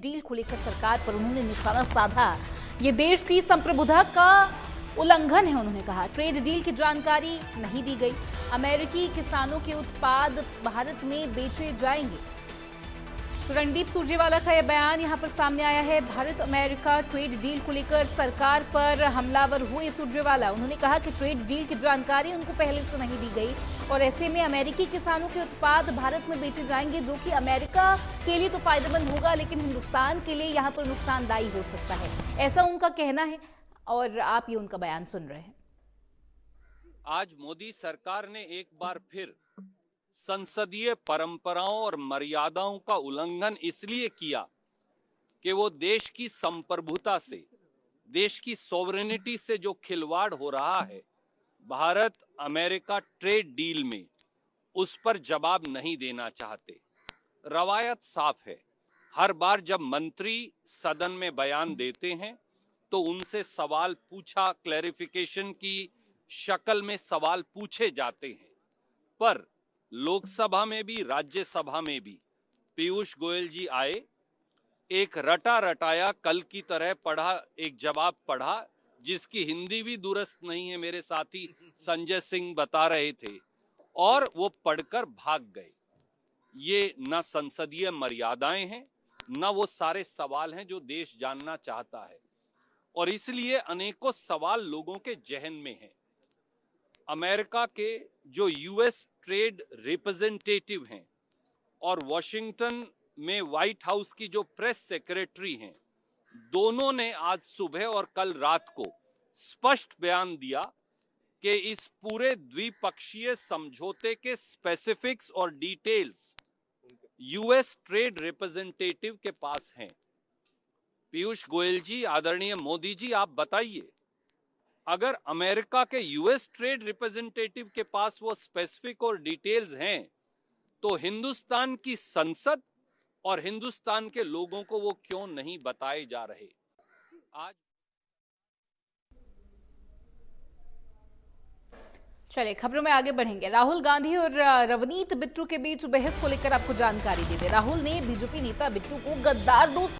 Deal को लेकर सरकार पर उन्होंने निशाना साधा। ये देश की संप्रभुता का उल्लंघन है, उन्होंने कहा। ट्रेड डील की जानकारी नहीं दी गई। अमेरिकी किसानों के उत्पाद भारत में बेचे जाएंगे। तो रणदीप सुरजेवाला का यह बयान यहां पर सामने आया है। भारत अमेरिका ट्रेड डील को लेकर सरकार पर हमलावर हुए सुरजेवाला। उन्होंने कहा कि ट्रेड डील की जानकारी उनको पहले से नहीं दी गई और ऐसे में अमेरिकी किसानों के उत्पाद भारत में बेचे जाएंगे, जो कि अमेरिका के लिए तो फायदेमंद होगा, लेकिन हिंदुस्तान के लिए यहाँ पर नुकसानदायी हो सकता है, ऐसा उनका कहना है। और आप ये उनका बयान सुन रहे हैं। आज मोदी सरकार ने एक बार फिर संसदीय परंपराओं और मर्यादाओं का उल्लंघन इसलिए किया कि वो देश की संप्रभुता से, देश की सॉवरेनिटी से जो खिलवाड़ हो रहा है भारत अमेरिका ट्रेड डील में, उस पर जवाब नहीं देना चाहते। रवायत साफ है, हर बार जब मंत्री सदन में बयान देते हैं तो उनसे सवाल पूछा, क्लैरिफिकेशन की शक्ल में सवाल पूछे जाते हैं, पर लोकसभा में भी राज्यसभा में भी पीयूष गोयल जी आए, एक रटा रटाया कल की तरह पढ़ा एक जवाब पढ़ा, जिसकी हिंदी भी दुरुस्त नहीं है, मेरे साथी संजय सिंह बता रहे थे, और वो पढ़कर भाग गए। ये न संसदीय मर्यादाएं हैं, न वो सारे सवाल हैं जो देश जानना चाहता है, और इसलिए अनेकों सवाल लोगों के जहन में हैं। अमेरिका के जो यूएस ट्रेड रिप्रेजेंटेटिव हैं और वॉशिंगटन में व्हाइट हाउस की जो प्रेस सेक्रेटरी हैं, दोनों ने आज सुबह और कल रात को स्पष्ट बयान दिया कि इस पूरे द्विपक्षीय समझौते के स्पेसिफिक्स और डिटेल्स यूएस ट्रेड रिप्रेजेंटेटिव के पास हैं। पीयूष गोयल जी, आदरणीय मोदी जी, आप बताइए, अगर अमेरिका के यूएस ट्रेड रिप्रेजेंटेटिव के पास वो स्पेसिफिक और डिटेल्स हैं, तो हिंदुस्तान की संसद और हिंदुस्तान के लोगों को वो क्यों नहीं बताए जा रहे? आज चलिए खबरों में आगे बढ़ेंगे। राहुल गांधी और रवनीत बिट्टू के बीच बहस को लेकर आपको जानकारी दे दे। राहुल ने बीजेपी नेता बिट्टू को गद्दार दोस्त